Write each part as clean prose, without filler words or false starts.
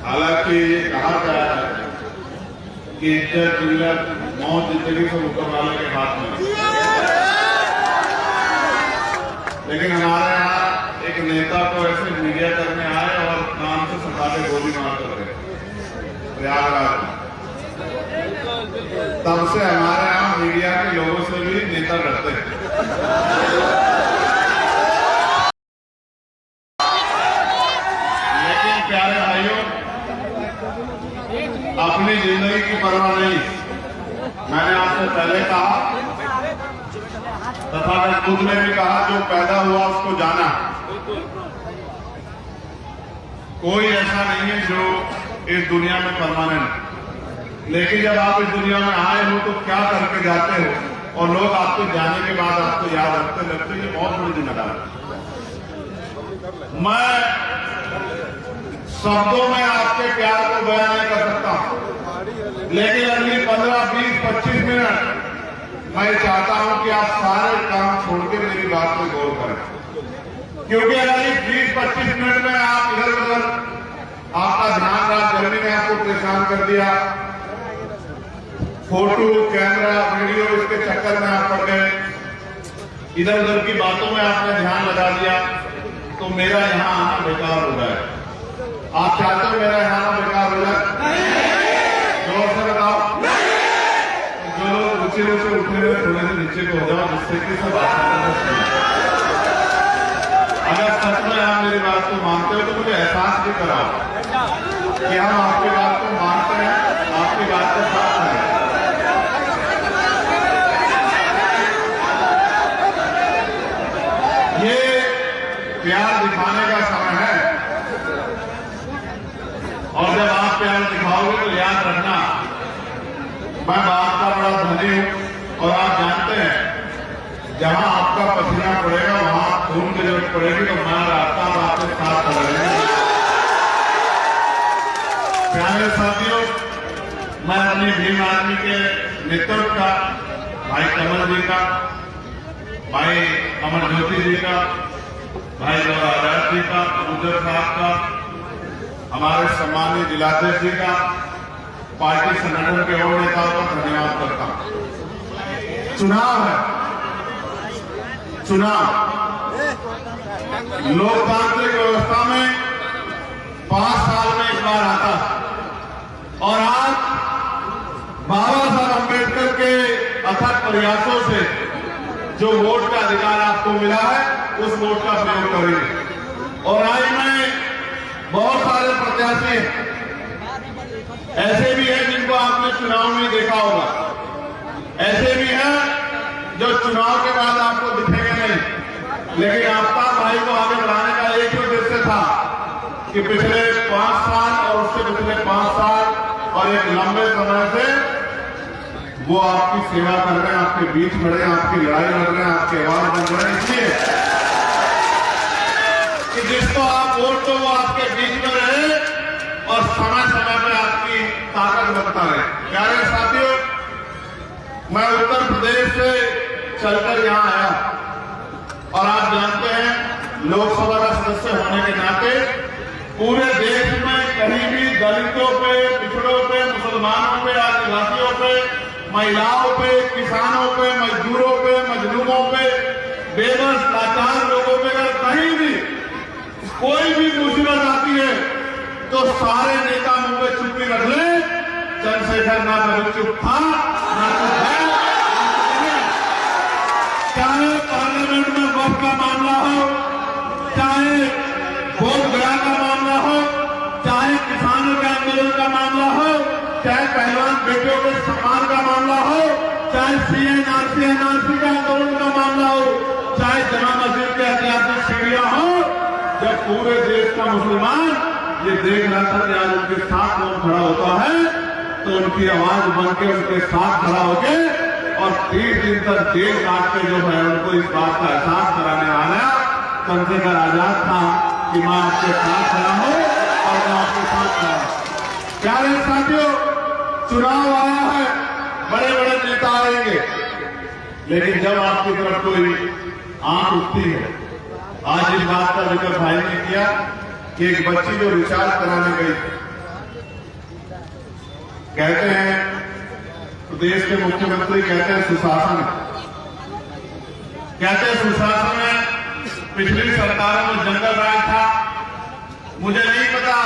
हालांकि ये कहा गया है कि इज्जत जिल्लत मौत जिंदगी से ऊपर वाले के हाथ में, लेकिन हमारे यहाँ एक नेता को ऐसे मीडिया करने आए और कान से सटा के गोली मार कर गए प्रयागराज में। तब से हमारे यहाँ मीडिया के लोगों से भी नेता डरते हैं। लेकिन प्यारे भाइयों, अपनी जिंदगी की परवाह नहीं। मैंने आपसे पहले कहा, तथागत बुद्ध ने भी कहा, जो पैदा हुआ उसको जाना। कोई ऐसा नहीं है जो इस दुनिया में परमानेंट, लेकिन जब आप इस दुनिया में आए हो तो क्या करके जाते हो और लोग आपके जाने के बाद आपको याद रखते लगते, ये बहुत बड़ी जिम्मेदारी है। मैं शब्दों में आपके प्यार को बयान नहीं कर सकता, लेकिन अगली 15, 20, 25 मिनट मैं चाहता हूं कि आप सारे काम छोड़ के मेरी बात पे गौर करें, क्योंकि अगली 20-25 मिनट में आप इधर उधर आपका ध्यान रहा, गर्मी ने आपको परेशान कर दिया, फोटो कैमरा वीडियो इसके चक्कर में आप पड़ गए, इधर उधर की बातों में आपने ध्यान लगा दिया, तो मेरा यहाँ आना बेकार हो जाए। आप चाहते हो मेरा यहाँ आना बेकार हो जाए? जोर से बताओ। जो लोग ऊंचे ऊंचे उठे हुए थोड़े से नीचे को हो जाओ, जिससे कि सब अगर सच में आप मेरी बात को मानते हो तो मुझे एहसास भी कराओ कि हम आपकी बात को मानते हैं, आपकी बात के साथ हैं। ये प्यार दिखाने का समय है, और जब आप प्यार दिखाओगे तो याद रखना, मैं बात का बड़ा धनी हूं और आप जानते हैं जहां आपका पसीना पड़ेगा वहां खून की जरूरत पड़ेगी, तो मैं रास्ता आपके साथ खड़े। प्यारे साथियों, मैं अपनी भीम आर्मी के नेतृत्व का, भाई कमल जी का, भाई अमर ज्योति जी का, भाई गौराराज जी का, मुजर साहब का, हमारे सम्मानित जिलाध्यक्ष जी का, पार्टी संगठन के और नेताओं का धन्यवाद करता हूं। चुनाव है, चुनाव लोकतांत्रिक व्यवस्था में 5 साल में एक बार आता, और आज बाबा साहब अम्बेडकर के अथक प्रयासों से जो वोट का अधिकार आपको मिला है, उस वोट का प्रयोग करेंगे। और आज में बहुत सारे प्रत्याशी ऐसे भी हैं जिनको आपने चुनाव में देखा होगा, ऐसे भी हैं जो चुनाव के बाद आपको दिखेंगे नहीं, लेकिन आपका भाई को आगे बढ़ाने का एक ही उद्देश्य था कि पिछले 5 साल और उससे पिछले 5 साल और एक लंबे समय से वो आपकी सेवा कर रहे हैं, आपके बीच में रहे, आपकी लड़ाई लड़ रहे हैं, आपकी आवाज बन रहे हैं, इसलिए कि जिसको आप वोट दो वो आपके बीच में रहे और समय समय पर आपकी ताकत बनता रहे। प्यारे साथियों, मैं उत्तर प्रदेश से चलकर यहां आया, और आप जानते हैं लोकसभा का सदस्य होने के नाते पूरे देश में कहीं भी दलितों पे, पिछड़ों पे, मुसलमानों पे, आदिवासियों पे, महिलाओं पे, किसानों पे, मजदूरों पे, मजलूमों पे, बेबस लाचार लोगों पे अगर कहीं भी कोई भी मुसीबत आती है तो सारे नेता मुंह पे चुप्पी रख ले। चंद्रशेखर ना तो चुप था, ना चुप है। चाहे पार्लियामेंट में वक्त का मामला हो, चाहे बोध गया का मामला हो, चाहे किसानों के आंदोलन का मामला हो, चाहे पहलवान बेटियों के सम्मान का मामला हो, चाहे सीएनआरसी एनआरसी का आंदोलन का मामला हो, चाहे जमा मस्जिद के ऐतिहासिक सीढ़ियां हो, जब पूरे देश का मुसलमान ये देख रहा था कि आज उनके साथ कौन खड़ा होता है, तो उनकी आवाज बन के उनके साथ खड़ा होके और 30 दिन तक जेल काट के जो है उनको इस बात का एहसास कराने आया चंद्रशेखर आजाद था कि मैं आपके साथ खड़ा हूं और मैं आपके साथ खड़ा हूं। प्यारे साथियों, चुनाव आया है, बड़े बड़े नेता आएंगे, लेकिन जब आपकी तरफ कोई आंख उठती है, आज इस बात का जिक्र भाई ने किया कि एक बच्ची जो रिचार्ज कराने गई देश के मुख्यमंत्री कहते हैं सुशासन, कहते हैं सुशासन में पिछली सरकारों में जंगल राज था। मुझे नहीं पता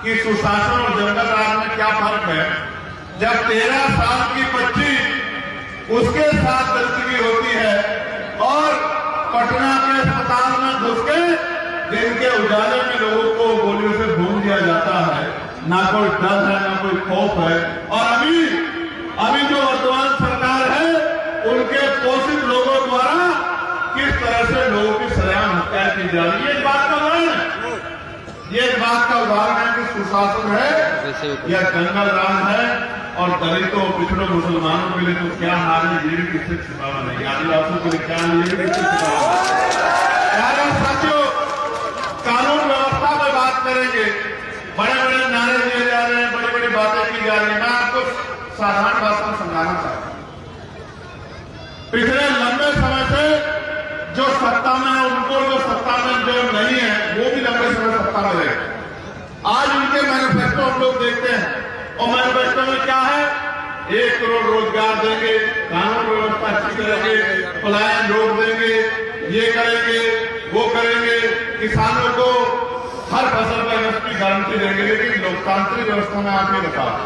कि सुशासन और जंगल राज में क्या फर्क है। जब 13 साल की बच्ची उसके साथ गलती होती है और पटना के अस्पताल में घुस के दिन के उजाले में लोगों को गोलियों से भून दिया जाता है, ना कोई डर है ना कोई खौफ है। और अभी जो वर्तमान सरकार है उनके पोषित लोगों द्वारा किस तरह से लोगों की सरेआम हत्या की जा रही है, इस बात का उदाहरण है। ये इस बात का उदाहरण है कि सुशासन है या जंगल राज है। और दलितों पिछड़ों मुसलमानों के लिए तो क्या हाल है, ये भी किसी से छिपावा नहीं। आदिवासियों के लिए क्या हाल, ये भी किसी से छिपावा नहीं। साथियों, कानून व्यवस्था पर बात करेंगे, बड़े बड़े नारे दिए जा रहे हैं, बड़ी बड़ी बातें की जा रही है। मैं आपको साधारण भाषा में समझाना चाहता हूं। पिछले लंबे समय से जो सत्ता में है उनको, जो सत्ता में जो नहीं है वो भी लंबे समय सत्ता में रहे। आज उनके मैनिफेस्टो हम लोग देखते हैं और मैनिफेस्टो में क्या है, 1 करोड़ रोजगार देंगे, कानून व्यवस्था अच्छी करेंगे, पलायन रोक देंगे, ये करेंगे वो करेंगे, किसानों को हर फसल पर एमएसपी गारंटी देंगे। लेकिन लोकतांत्रिक व्यवस्था में आपने बताया,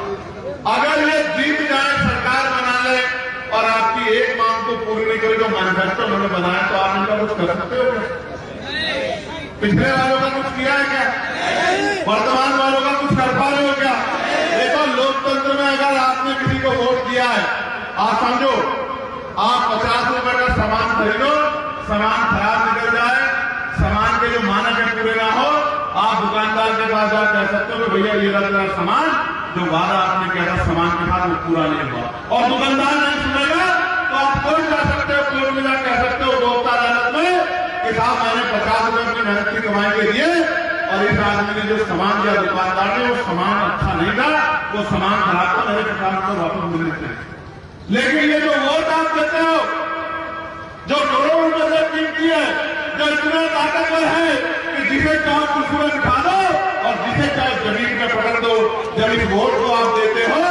अगर ये जीत जाए, सरकार बना ले और आपकी एक मांग को पूरी नहीं करे जो मैनिफेस्टो उन्होंने बनाया, तो आप इनका कुछ कर सकते हो क्या? पिछले वालों का कुछ किया है क्या? वर्तमान वालों का कुछ कर पा रहे हो क्या? देखो, लोकतंत्र में अगर आपने किसी को वोट दिया है, आप समझो आप 50 रुपए का सामान खरीदो, सामान खराब निकल जाए, सामान के जो मानक है पूरे ना हो, आप दुकानदार के पास जा कह सकते हो कि भैया ये रहा सामान, जो वादा आपने किया था सामान के साथ वो पूरा नहीं हुआ, और दुकानदार नहीं सुनेगा तो आप कोर्ट जा सकते हो, कोर्ट में जा कह सकते हो उपभोक्ता अदालत में कि साहब मैंने 50 रुपए अपनी मेहनत की कमाई के दिए और इस आदमी ने जो सामान दिया दुकानदार ने वो सामान अच्छा नहीं था, वो सामान खराब था, मेरे 50 रुपए वापस मिलने चाहिए। लेकिन ये जो वोट आप देते हो, जो करोड़ों रुपए से कीमती है, जो इतना ताकतवर है कि जिसे चाहो कुर्सी में बिठा दो और जिसे चाहे जमीन पे पकड़ दो, जब इस वोट को आप देते हो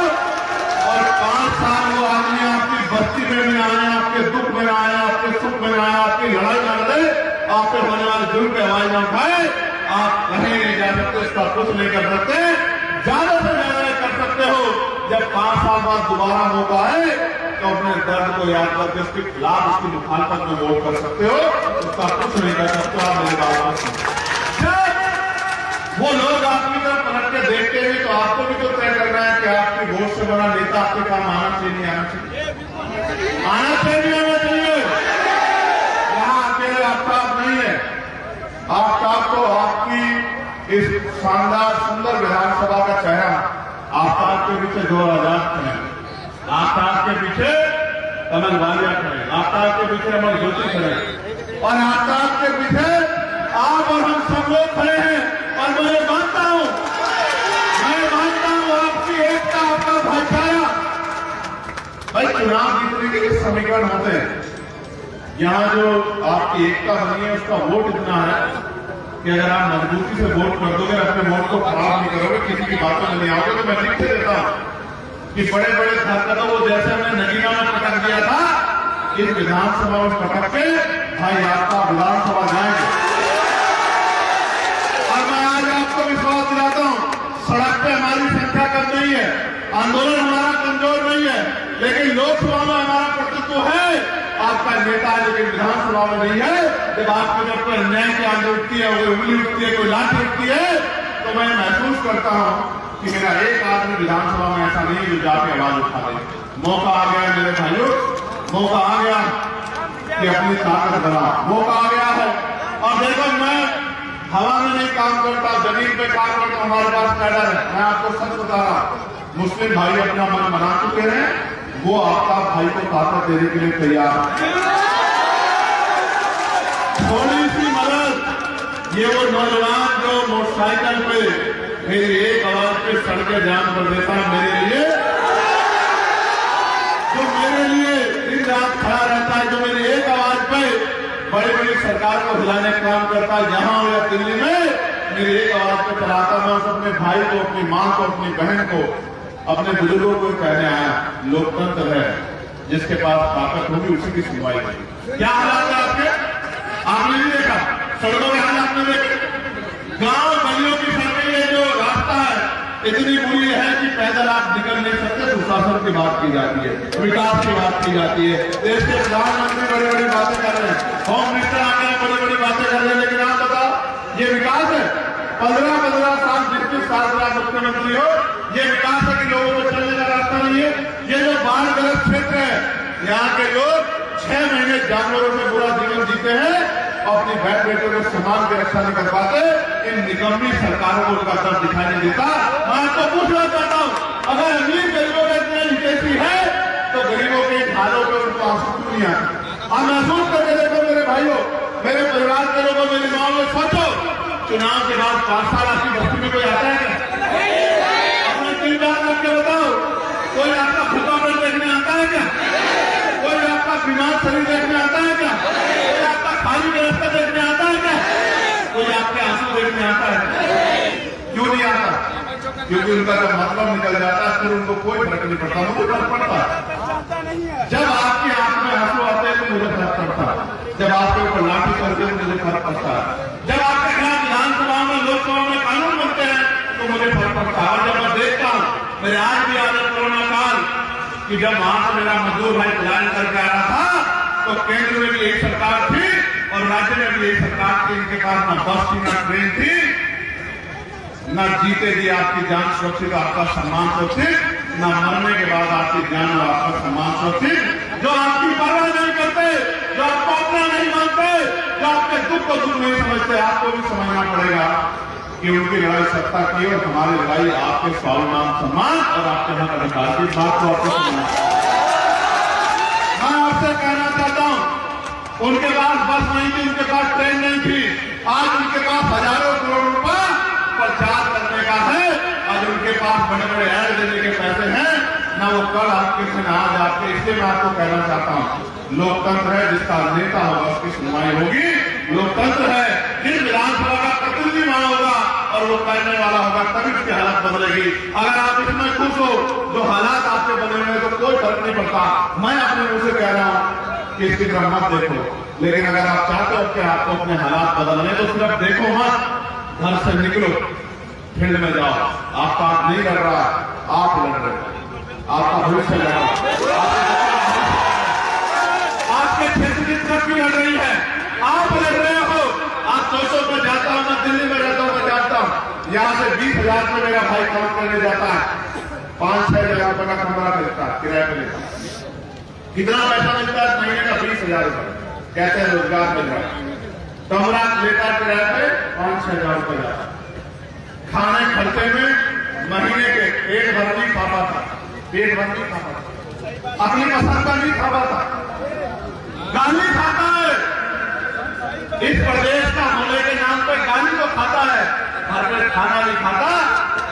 और 5 साल वो आदमी आपकी बस्ती में भी आए, आपके दुख में आए, आपके सुख में आए, आपकी लड़ाई में लड़े, आप पे होने वाले जुर्म पे आवाज न उठाए, आप कहीं नहीं जा सकते, उसका कुछ नहीं कर सकते, ज्यादा से ज्यादा कर सकते हो जब 5 साल बाद दोबारा मौका है तो अपने दर्द को याद करके उसके खिलाफ, उसकी मुखालफत में वोट कर सकते हो, उसका कुछ नहीं कर सकते। आप मेरे बात वो लोग आपकी तरफ पलट के देखते हैं तो आपको भी तो तय करना है कि आपकी वोट से बड़ा नेता आपके काम आना चाहिए, नहीं आना चाहिए, आना चाहिए, नहीं आना चाहिए। यहाँ अकेले आफ्ताब नहीं है, आफ्ताब को आपकी इस शानदार सुंदर विधानसभा का चेहरा, आफ्ताब के पीछे 2000 खड़े, आफ्ताब के पीछे कमल वालिया खड़े, आफ्ताब के पीछे अमर ज्योति खड़े और आफ्ताब के पीछे आप और हम सब लोग खड़े हैं। और मैं मानता हूं आपकी एकता, आपका भाईचारा। भाई चुनाव जीतने के लिए समीकरण होते हैं, यहाँ जो आपकी एकता बनी है उसका वोट इतना है कि अगर आप मजबूती से वोट कर दोगे, अपने वोट को खराब नहीं करोगे, किसी की बातों में नहीं आओगे, तो मैं लिख के देता हूं कि बड़े बड़े धरकदों को जैसे हमने नगीना में पटक दिया था, इस विधानसभा में पटक के भाई आपका विधानसभा जाएंगे। और मैं आज आपको विश्वास दिलाता हूं, सड़क पे हमारी संख्या कम नहीं है, आंदोलन हमारा कमजोर नहीं है, लेकिन लोकसभा में हमारा प्रतित्व है। आपका नेता लेकिन विधानसभा में नहीं है। जब आपके जब कोई अन्याय की आंच उठती है, कोई उंगली उठती है, कोई लाठी उठती है, तो मैं महसूस करता हूं कि मेरा एक आदमी विधानसभा में ऐसा नहीं जो जाके आवाज उठा दे। मौका आ गया मेरे भाइयों, मौका आ गया कि अपनी ताकत बढ़ा, मौका आ गया है। और देखो, मैं हवा में नहीं काम करता, जमीन पे काम करता, हमारे पास कैडर है। मैं आपको सच बता रहा, मुस्लिम भाई अपना मन बना चुके हैं, वो आपका भाई को ताकत देने के लिए तैयार है। थोड़ी सी मदद, ये वो नौजवान जो मोटरसाइकिल पे मेरी एक आवाज पे सड़कें जाम कर देता है, मेरे लिए दिन रात खड़ा रहता है, जो मेरी एक आवाज पे बड़ी बड़ी सरकार को हिलाने का काम करता है, यहां हो या दिल्ली में, मेरी एक आवाज पे चलाता। मैं अपने भाई को, अपनी मां को, अपनी बहन को अपने बुजुर्गों को कहने आया, लोकतंत्र है, जिसके पास ताकत होगी उसी की सुनवाई होगी। क्या हालात है आपके? आपने भी देखा सड़कों के हालात में देखे, गांव गलियों की सड़कें, ये जो रास्ता है इतनी बुरी है कि पैदल आप निकल नहीं सकते। सुशासन की बात की जाती है, विकास की बात की जाती है, देश के प्रधानमंत्री बड़ी बड़ी बातें कर रहे हैं, होम मिनिस्टर आके बड़ी बड़ी बातें कर रहे हैं, लेकिन आप बताओ ये विकास है? 15-15 साल 25 साल से आप मुख्यमंत्री हो, ये विकास है कि लोगों को चलने का रास्ता नहीं है? ये जो बाढ़ग्रस्त क्षेत्र है, यहाँ के लोग 6 महीने जानवरों से बुरा जीवन जीते हैं और अपनी बहन बेटों को सम्मान की रक्षा नहीं कर पाते। इन निकम्मी सरकारों को उनका दर्द दिखाई नहीं देता। मैं आपको पूछना चाहता हूँ, अगर अमीर गरीबों का इतने हितैषी है तो गरीबों के हालों पर उनको आंसू क्यों नहीं आते? आप महसूस करके देखो मेरे भाइयों, मेरे परिवार के लोगों, मेरी माँ में सोचो, चुनाव के बाद 5 साल आपकी बस्ती में कोई आता है क्या? अपने दिल बात करके बताओ, कोई आपका भूखा पेट देखने आता है क्या? कोई आपका बीमार शरीर देखने आता है क्या? कोई आपका खाली व्यवस्था देखने आता है क्या? कोई आपके आंसू देखने आता है? क्यों नहीं आता? क्योंकि उनका जब मतलब निकल जाता है फिर उनको कोई फर्क नहीं पड़ता, मुझे फर्क पड़ता है। जब आपकी आंख में आंसू आते हैं तो मुझे फर्क पड़ता है, जब आपके ऊपर लाठी करते हैं तो मुझे फर्क पड़ता है, जब आपके खिलाफ विधानसभा में लोकसभा में कानून बनते हैं तो मुझे फर्क पड़ता है। और जब मैं देखता हूँ, मेरे आज भी याद है कोरोना काल कि जब वहां से मेरा मजदूर भाई प्लान करके आ रहा था तो केंद्र में भी यही सरकार थी और राज्य में भी यही सरकार थी, इनके पास न बस थी न ट्रेन थी, न जीते जी आपकी जान सुरक्षित, आपका सम्मान सुरक्षित, न मरने के बाद आपकी जान और आपका सम्मान सुरक्षित। जो आपकी परवाह नहीं करते, जो आपको अपना नहीं मानते, जो आपके दुख को दुख नहीं समझते, आपको भी समझना पड़ेगा कि उनकी लड़ाई सत्ता की और हमारी लड़ाई आपके स्वाभिमान सम्मान और आपके हक अधिकार की बात को आपको समझना। मैं आपसे कहना चाहता हूं, उनके पास बस नहीं थी, उनके पास ट्रेन नहीं थी, आज उनके पास हजारों करोड़ रुपया प्रचार करने का है, आज उनके पास बड़े बड़े ऐड देने के पैसे हैं, ना वो कल आपके से ना आज आपके। इसलिए मैं आपको कहना चाहता हूं, लोकतंत्र है, जिसका नेता होगा उसकी सुनवाई होगी। लोकतंत्र है, जिस विधानसभा का प्रतिनिधि वहां होगा और वो कहने वाला होगा, तभी उसकी हालत बदलेगी। अगर आप इसमें खुश हो, जो हालात आपके बदले हुए तो कोई फर्क नहीं पड़ता। मैं अपने मुंह से कह रहा हूं कि इसकी तरफ मत देखो, लेकिन अगर आप चाहते हो कि आपको अपने हालात बदलने तो सिर्फ देखो मत, घर से निकलो, फील्ड में जाओ। आपका हाथ नहीं लड़ रहा, आप लड़ रहे हो, आपका भविष्य लड़ रहा है, आपके क्षेत्र की तरक्की लड़ रही है, आप लड़ रहे हो। आप सोचो, मैं जाता हूं, मैं दिल्ली में रहता हूं, मैं जाता हूं, यहां से 20,000 में मेरा भाई काम करने जाता है, 5-6 हजार रुपए का कमरा मिलता है, किराए पे लेता है। कितना पैसा मिलता है महीने का? 20,000 रुपए। कहते हैं रोजगार मिल रहा है, कमरा लेता किराए पे 5-6 हजार रुपए जाता। खाने खर्चे में महीने के पेट भर नहीं खा पाता, पेट भर नहीं खा पाता, अपनी पसंद का नहीं खा पाता, गाली खाता है। इस प्रदेश का होने के नाम पर गाली तो खाता है, घर में खाना नहीं खाता,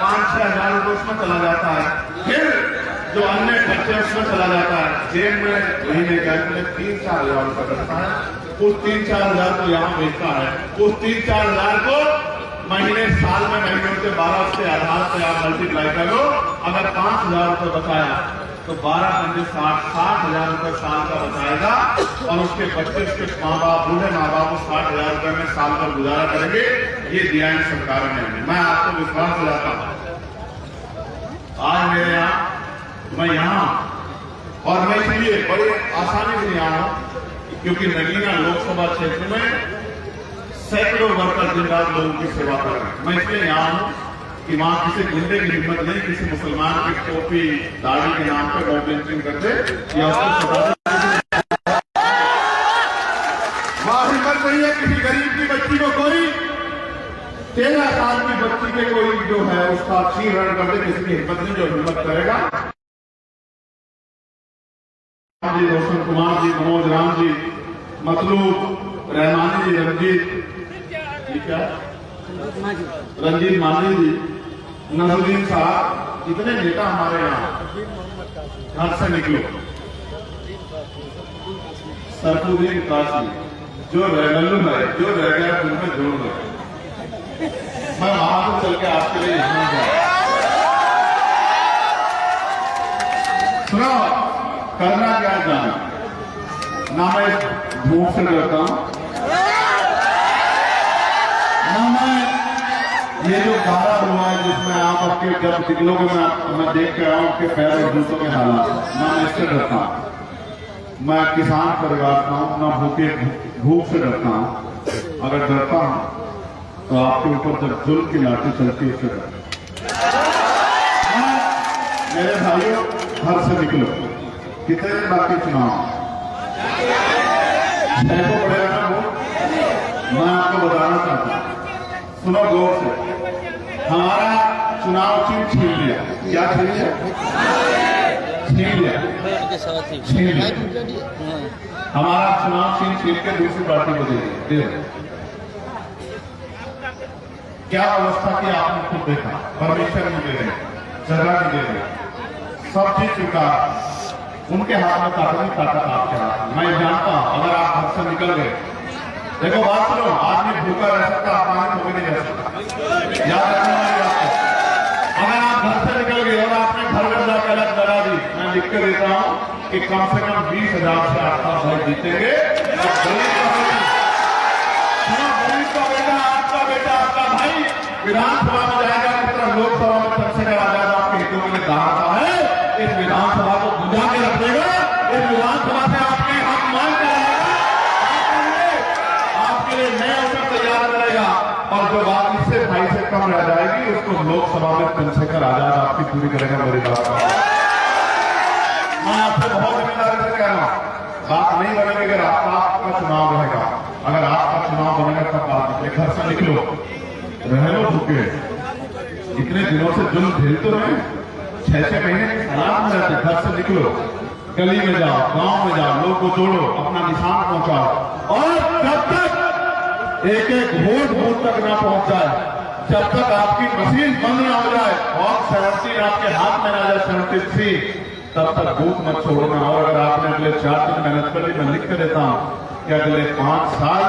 5-6 हजार रुपए उसमें चला जाता है, फिर जो अन्य खर्चे उसमें चला जाता है। जेब में महीने के अंत में 3-4 हजार रुपए करता है, उस 3-4 हजार को यहाँ बेचता है, उस 3-4 हजार को महीने साल में महीनों से 12 से आधार से आप मल्टीप्लाई कर लो। अगर 5,000 रुपए बचाया तो 12-60 हजार रुपए साल का बचाएगा और उसके बच्चे, उसके माँ बाप, बूढ़े माँ बाप को 60,000 रुपए में साल भर गुजारा करेंगे। ये दिया इन सरकार ने। मैं आपको विश्वास दिलाता हूं, आज मेरे यहाँ, मैं यहाँ और मैं इसलिए बड़ी आसानी से यहाँ हूं क्योंकि नगीना लोकसभा क्षेत्र में सैकड़ों वर्कर दिन रात लोगों की सेवा कर रहे हैं। मैं इसलिए यहाँ हूं कि वहां किसी गुंडे की हिम्मत नहीं, किसी मुसलमान की टोपी दाढ़ी के नाम पर मॉब लिंचिंग करते या उसको वहां हिम्मत नहीं है किसी गरीब की बच्ची को कोई 13 साल की बच्ची के कोई जो है उसका चीरहरण कर दे, किसी की हिम्मत नहीं जो हिम्मत करेगा। जी रोशन कुमार जी, मनोज राम जी, मतलूब रहमानी जी, रंजीत मांझी जी, नजरुद्दीन साहब, इतने नेता हमारे यहाँ। घर से निकलो, सरफुद्दीन काशी, जो रेगल्लू है, जो रह गया उनमें जोड़ दो। मैं वहां से चल के आपके लिए यहाँ सुनो, करना क्या जाना, ना मैं धूप से डरता हूं, ना मैं ये जो गारा हुआ है जिसमें आप आपके जब निकलोगे मैं देख के आया हूं आपके पैर और जूतों के हालात, ना मैं इससे डरता हूं। मैं किसान परिवार का हूं, ना भूखे भूख से डरता हूं। अगर डरता हूं तो आपके ऊपर जब जुल्म की लाठी चलती है उससे डरता। मेरे भाइयों, घर से निकलो, कितने दिन बाकी चुनाव? 6 को पड़ेगा ना वो। मैं आपको बताना चाहता हूं, सुनो गौर से, हमारा चुनाव चिन्ह छीन लिया। क्या छीन लिया? छीन लिया, छीन लिया। हमारा चुनाव छीन के दूसरी पार्टी को दे दिया। क्या अवस्था की आपने खुद देखा, परमिशन नहीं दे रहे, जगह नहीं दे रहे, सब चीज स्वीकार। उनके हाथ में ताकत आपके हाथ में। मैं जानता हूं अगर आप घर से निकल गए, देखो बात सुनो, आदमी भूखा रह सकता, पानी भूखे नहीं रह सकता, याद रखना मेरी बात को। अगर आप घर से निकल गए और आपने घर जाकर अलग लगा दी, मैं लिख के देता हूं कि कम से कम 20,000 से आसपास भाई जीतेंगे। गरीब का बेटा, आपका भाई विधानसभा में जाएगा, कितना लोकसभा में चर्चा आ जाएगा, आपके हितों में कहा है इस विधानसभा को बुझा के रख देगा। इस विधानसभा से आपके हक मांग कर आपके लिए नया अवसर तैयार करेगा, और जो बात इससे भाई से कम रह जाएगी उसको लोकसभा में चंद्रशेखर आजाद आपकी पूरी करेगा। मेरी बात मैं आपसे बहुत जिम्मेदारी से कह रहा हूं, बात नहीं बनेगी अगर आपका चुनाव रहेगा। अगर आपका चुनाव बनेगा तब बात निकले। घर से निकलो, रह लो भूखे, इतने दिनों से जुल्म झेलते रहे, 6-6 महीने के हालात में रहते। घर से निकलो, गली में जाओ, गांव में जाओ, लोग को जोड़ो, अपना निशान पहुंचाओ, और जब तक एक वोट बूथ तक ना पहुंच जाए, जब तक आपकी मशीन बंद ना हो जाए और 17 आपके हाथ में ना जाए, 73, तब तक बूथ मत छोड़ना। और अगर आपने अगले 4 दिन मेहनत कर ली, मैं लिख कर देता हूं कि अगले 5 साल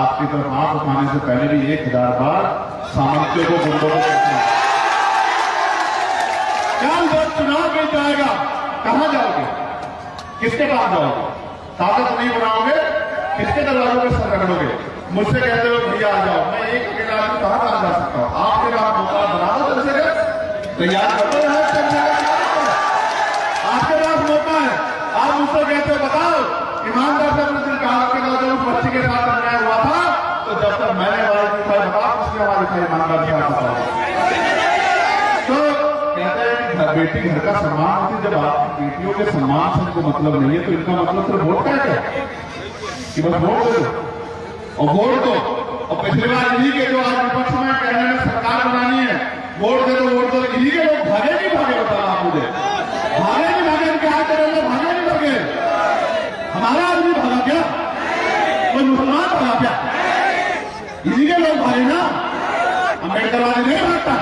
आपकी तरफ हाथ उठाने से पहले भी 1000 बार सामर्थ्य को गुंडों को जब चुनाव मिल जाएगा, कहां जाओगे, किसके पास जाओगे? ताकत नहीं बनाओगे, किसके दरवाजों पे सर रगड़ोगे? मुझसे कहते हो भैया आ जाओ, मैं एक अकेला आदमी कहां कहां जा सकता हूं? आपके पास मौका बना दो, चंद्रशेखर तैयार कर दो, आपके पास मौका है। आप मुझसे कहते हो बताओ, ईमानदार से अपने दिल का हाथ के जब उस बच्ची के साथ अन्याय हुआ था, तो जब तक मैंने आवाज नहीं उठाई, बताओ किसने आवाज उठाई? ईमानदार से आप बताओ। तो कहते हैं कि बेटी घर का सम्मान होती, जब आपकी बेटियों के सम्मान से इनको मतलब नहीं है, तो इनका मतलब सिर्फ वोट का है कि बस वोट दो और वोट दो। और पिछली बार इन्हीं के जो आज विपक्ष में कहने में सरकार बनानी है, वोट दे दो, वोट दो, इन्हीं के लोग भागे नहीं भागे? बताओ आप मुझे, भागे नहीं भागे? इनके हाथ करेंगे, भागे नहीं भागे? हमारा आदमी भागा क्या? कोई मुसलमान भागा क्या? इन्हीं के लोग भागे ना। अम्बेडकरवादी नहीं भागता,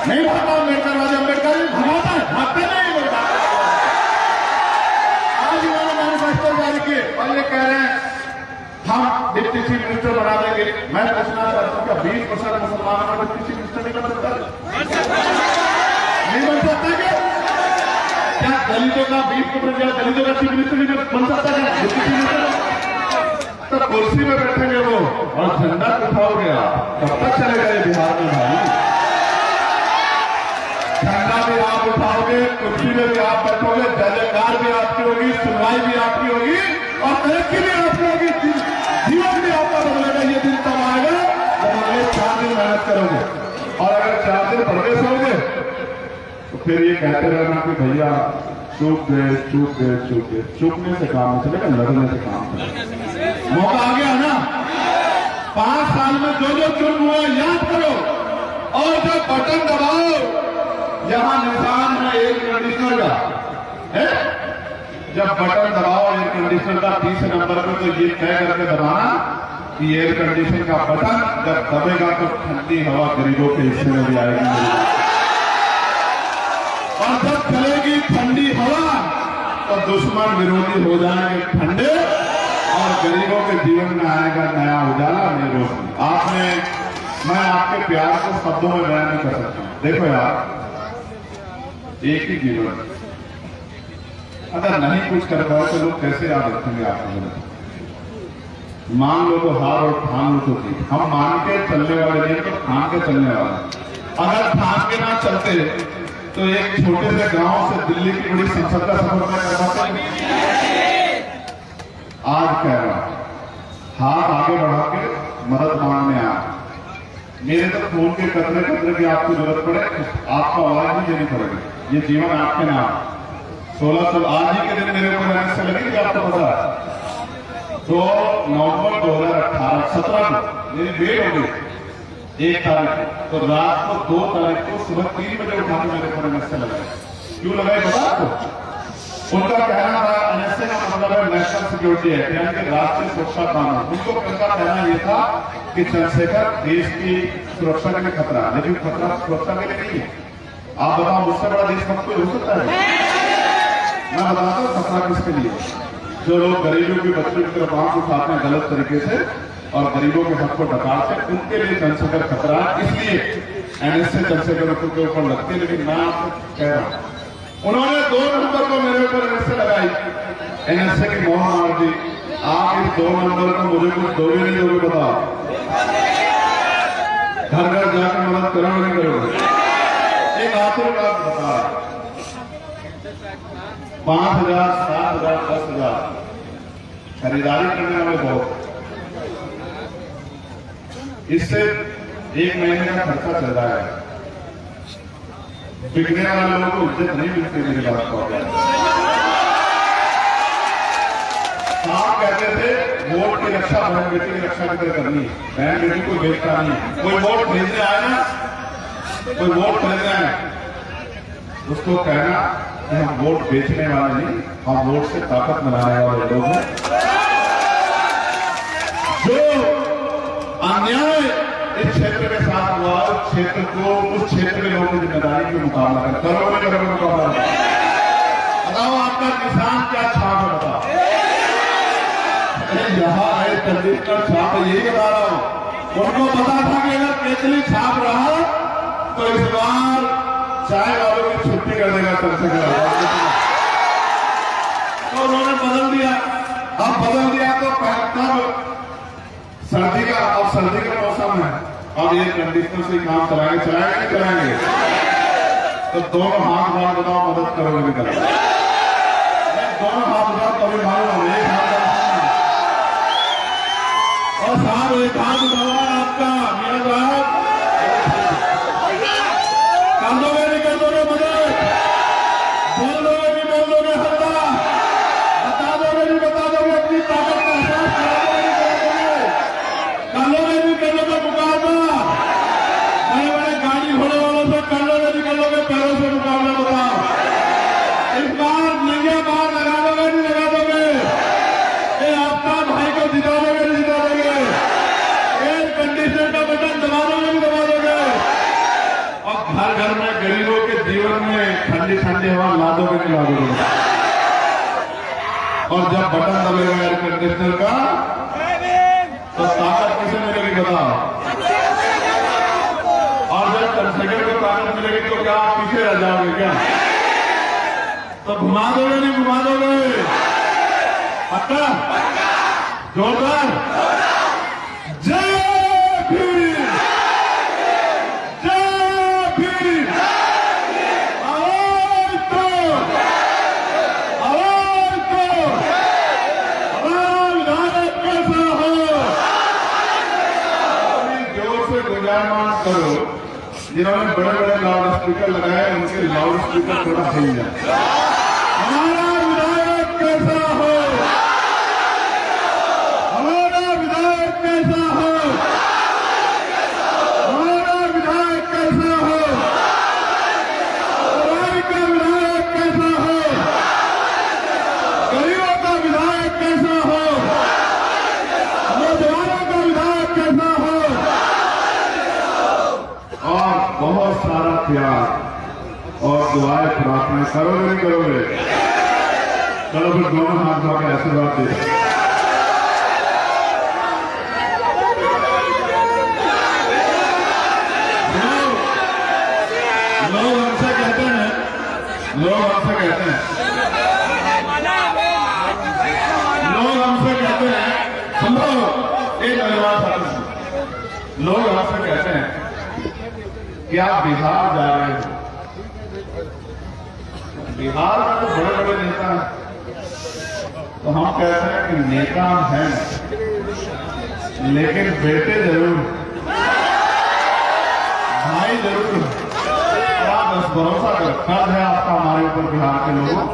नहीं भागता अम्बेडकरवादी, अम्बेडकर भगाता है, भागता नहीं बोलता। आज इन्होंने मैनिफेस्टो जारी किए और ये कह रहे हैं हम डिप्टी चीफ मिनिस्टर बना देंगे। मैं पूछना चाहता हूं क्या 20% मुसलमानों को डिप्टी चीफ मिनिस्टर नहीं बन सकता? नहीं बन सकता क्या? दलितों का 20% दलितों का चीफ मिनिस्टर नहीं बन सकता क्या? डिप्टी चीफ मिनिस्टर तो कुर्सी में बैठेंगे वो और झंडा उठाओगे आप, कब तक चलेगा ये बिहार में भाई? झंडा भी आप उठाओगे, कुर्सी में भी आप बैठोगे, जयकार भी आपकी होगी, सुनवाई भी आपकी होगी और तरक्की भी आपकी होगी, जीवन भी आपका बदलेगा। ये दिन तब आएगा जब अगले 4 दिन मेहनत करोगे। और अगर 4 दिन प्रवेश होगे तो फिर ये कहते रहना कि भैया चूक गए, चूक गए, चूक गए। चूकने से काम नहीं चलेगा, लड़ने से काम चलेगा। मौका आ गया ना, 5 साल में जो जो जुर्म हुआ याद करो, और जब बटन दबाओ, यहां निशान है एयर कंडीशनर का है, जब बटन दबाओ एयर कंडीशनर का 30 नंबर में, तो ये तय करके दबाना कि एयर कंडीशनर का बटन जब दबेगा तो ठंडी हवा गरीबों के हिस्से में भी आएगी, और जब चलेगी ठंडी हवा तो दुश्मन विरोधी हो जाएंगे ठंडे, और गरीबों के जीवन में आएगा नया उजाला, नई रोशनी। आपने, मैं आपके प्यार को शब्दों में बयान नहीं कर सकता। देखो यार, एक ही जीवन, अगर नहीं कुछ कर पाए तो लोग कैसे याद रखेंगे आपको? मान लो तो हार और ठान लो तो जीत। हम मान के चलने वाले नहीं तो ठान के चलने वाले। अगर ठान के ना चलते तो एक छोटे से गांव से दिल्ली की बड़ी संसद का सफर तय कर पाते। आज कह रहा हाथ आगे बढ़ा के मदद मांगने आ। मेरे तो खून के कतरे कतरे की आपको जरूरत पड़े, आपको आवाज नहीं देनी पड़ेगी। ये जीवन आपके नाम। 16 आज ही के दिन मेरे ऊपर रहने से लगेगी आपको पता है। तो नवंबर 2017 को मेरी डेट हो गई 1 तारीख तो रात को 2 तारीख को सुबह 3 बजे उठाकर मेरे ऊपर एनएसए लगाए। क्यों लगाए पता आपको? उनका कहना था एनएसए का मतलब है नेशनल सिक्योरिटी एक्ट, यानी कि राष्ट्रीय सुरक्षा कानून। उनको उनका कहना यह था कि चंद्रशेखर देश की सुरक्षा के लिए खतरा, लेकिन खतरा सुरक्षा के लिए नहीं है। आप बताओ मुझसे बड़ा देशभक्त कोई हो सकता है? मैं बताता हूँ खतरा किसके लिए। जो लोग गरीबों की बच्चों की तरफ आंख उठाते हैं गलत तरीके से और गरीबों के हक को डकारते हैं, उनके लिए चंद्रशेखर खतरा है। इसलिए एनएसए चंद्रशेखर के ऊपर लगती है। लेकिन मैं आपको कह रहा हूं, उन्होंने 2 नंबर को मेरे ऊपर एनएसए लगाई, एनएसए की मोहर मार दी। आप इस 2 नंबर को मुझे कुछ दोगे नहीं दोगे बताओ? घर घर जाकर मदद करोगे नहीं करोगे? एक आखिरी बात बता, 5,000, 7,000, 10,000 खरीदारी करने वाले बहुत, इससे 1 महीने का खर्चा चल रहा है। बिकने वाले लोगों को इज्जत नहीं मिलती। मेरी बात को आप कहते थे वोट की रक्षा बहन बेटी की रक्षा की तरह करनी है। बहन बेटी को बेचता नहीं है। कोई वोट खरीदने आए ना, कोई वोट खरीदने आए, उसको कहना कि हम वोट बेचने वाले नहीं, हम वोट से ताकत बनाने वाले लोग हैं। जो अन्याय इस क्षेत्र के साथ हुआ, उस क्षेत्र को, उस क्षेत्र के लोगों की जिम्मेदारी के मुकाबला करोगे मुकाबला बताओ। आपका किसान क्या छाप है बताओ? यहाँ आए कंडीशनर छाप, यही बता रहा हूं। उनको पता था कि अगर केतली छाप रहा तो इस बार चाय वालों की छुट्टी कर देगा चंद्रशेखर। तो उन्होंने बदल दिया। अब बदल दिया तो तब सर्दी का, अब सर्दी का मौसम है, अब ये कंडीशनर से काम चलाएंगे। तो दोनों हाथ बार बताओ मदद करोगे नहीं करोगे? दोनों हाथ बताओ कभी मालूम, एक हाथ और साहब एक हाथ उठाओ आपका। मेरा साहब कर दोगे नहीं कर दोगे मदद? बोल दोगे नहीं बोल दोगे? हल्ला बता दोगे नहीं बता दोगे? अपनी ताकत का एहसास कर लोगे नहीं कर लोगे मुकाबला? बड़े बड़े गाड़ी घोड़े वालों से कर लोगे नहीं कर लोगे? पैरों से मुकाबला बताओ। इस बार नंगे बार लगा दोगे नहीं लगा दोगे? ये आपका भाई को जिता दोगे नहीं जिता दोगे? एयर कंडीशनर का बटन दबा दोगे नहीं दबा दोगे? और घर घर में गरीबों के जीवन में ठंडी ठंडी हवा ला दोगे नहीं ला दोगे? और जब बटन दबेगा एयर कंडीशनर का तो ताकत किसे मिलेगी बताओ? और जब चंद्रशेखर को ताकत मिलेगी तो क्या आप पीछे रह जाओगे क्या? तो घुमा दोगे नहीं घुमा दोगे? पक्का जोरदार जय भीम, जय भीम। आवाज दो, आवाज दो। विधायक कैसा हो? जोर से गुजारमान करो। जिन्होंने बड़े बड़े लाउड स्पीकर लगाए उनके लाउड स्पीकर थोड़ा हिल जाए। हमारा विधायक कैसा हो? हमारा विधायक कैसा हो? हमारा विधायक कैसा हो? सराय का विधायक कैसा हो? गरीबों का विधायक कैसा हो? नौजवानों का विधायक कैसा हो? और बहुत सारा प्यार और दुआएं प्रार्थना करोगे नहीं करोगे? चलो फिर दोनों हाथ धो के आशीर्वाद दे। लोग हमसे कहते हैं कि आप बिहार जा रहे हो। बिहार में तो बड़े बड़े नेता हैं, तो हम कहते हैं कि नेता हैं लेकिन बेटे जरूर, भाई जरूर। आप बस भरोसा कर, कर्ज है आपका हमारे ऊपर बिहार के लोगों।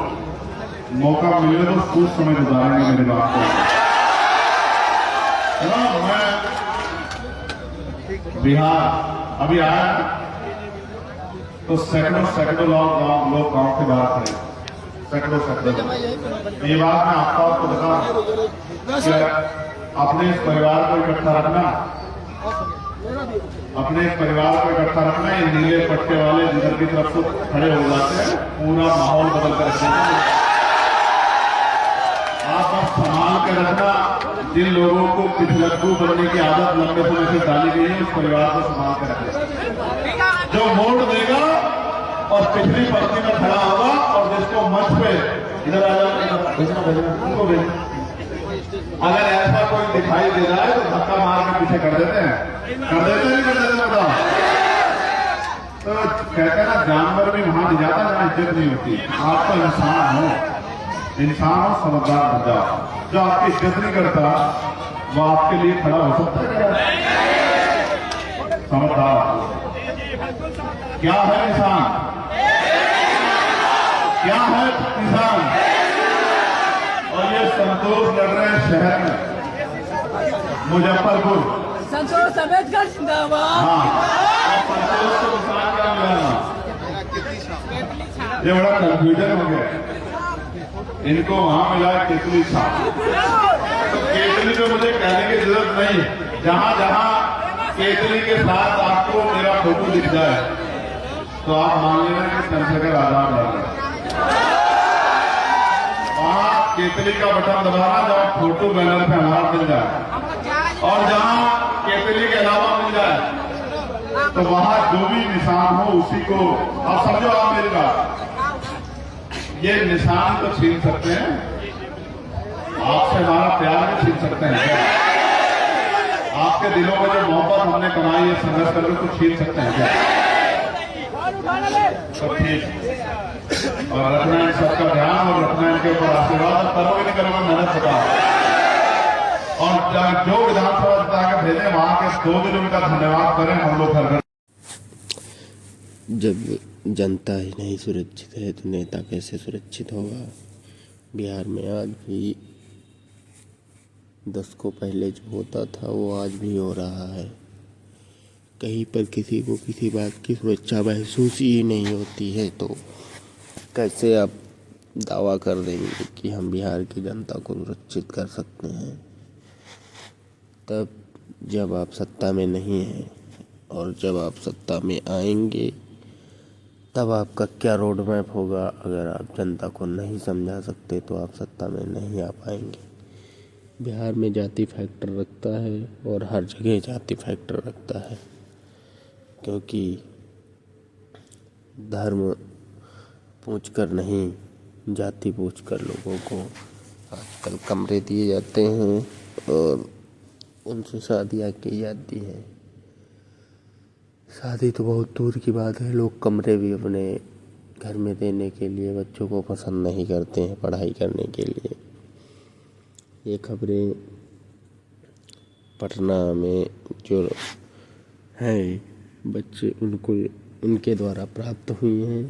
मौका मिले तो कुछ समय गुजारेंगे मेरी बात को। मैं बिहार अभी आया तो सैकड़ों लोग गांव के बाहर थे, सैकड़ों। ये बात मैं आपको बता कि अपने इस परिवार को इकट्ठा रखना, अपने इस परिवार को इकट्ठा रखना। ये नीले पट्टे वाले जिधर की तरफ से खड़े हो जाते हैं, पूरा माहौल बदल कर रखेंगे। आप अब संभाल कर रखना। जिन लोगों को पिछलग्गू बनने की आदत लंबे समय से डाली गई है, उस परिवार को संभाल कर रखना। जो वोट देगा और पिछली पंक्ति में खड़ा होगा और जिसको मंच पे इधर आ जाओ, उनको भेजना। अगर ऐसा कोई दिखाई दे रहा है तो धक्का मार के पीछे कर देते हैं, नहीं कर देते बताओ। तो कहते हैं ना, जानवर भी वहां नहीं जाता जहां इज्जत नहीं होती। आप तो इंसान हो, समझदार बन जाओ। जो आपकी इज्जत नहीं करता वो आपके लिए खड़ा हो सकता है क्या? समझदार क्या है किसान? क्या है किसान? और ये संतोष लड़ रहे हैं शहर में, मुजफ्फरपुर। संतोष अम्बेडकर जिंदाबाद। हाँ, संतोष को किसान क्या मिला? ये बड़ा कंफ्यूजन हो गया। इनको वहां मिला केतली छाप। तो केतली पे मुझे कहने की जरूरत नहीं। जहां जहां केतली के साथ आपको मेरा फोटो दिख जाए तो आप मान लेना कि चंद्रशेखर आजाद लड़ रहे। वहां केतली का बटन दबाना जब फोटो बैनर पे हमारा मिल जाए, और जहां केतली के अलावा मिल जाए तो वहां जो भी निशान हो उसी को आप समझो। आप मेरी बात, ये निशान तो छीन सकते हैं, आपसे हमारा प्यार भी छीन सकते हैं क्या? आपके दिलों में जो मोहब्बत हमने कमाई है संघर्ष करके, कुछ छीन सकते हैं क्या? सब ठीक। और रखना है सबका ध्यान, और रखना है इनके ऊपर आशीर्वाद। करोगे नहीं करोगे मेहनत बताओ। और जो विधानसभा जिता के भेजे वहां के 2 दिन उनका धन्यवाद करें हम लोग घर। जब जनता ही नहीं सुरक्षित है तो नेता कैसे सुरक्षित होगा? बिहार में आज भी दशकों पहले जो होता था वो आज भी हो रहा है। कहीं पर किसी को किसी बात की सुरक्षा महसूस ही नहीं होती है, तो कैसे आप दावा कर देंगे कि हम बिहार की जनता को सुरक्षित कर सकते हैं? तब जब आप सत्ता में नहीं हैं, और जब आप सत्ता में आएंगे तब आपका क्या रोड मैप होगा? अगर आप जनता को नहीं समझा सकते तो आप सत्ता में नहीं आ पाएंगे। बिहार में जाति फैक्टर रखता है, और हर जगह जाति फैक्टर रखता है, क्योंकि धर्म पूछकर नहीं, जाति पूछकर लोगों को आजकल कमरे दिए जाते हैं और उनसे शादियाँ की जाती हैं। शादी तो बहुत दूर की बात है, लोग कमरे भी अपने घर में देने के लिए बच्चों को पसंद नहीं करते हैं पढ़ाई करने के लिए। ये खबरें पटना में जो हैं बच्चे, उनको उनके द्वारा प्राप्त हुई हैं।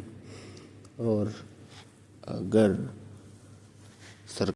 और अगर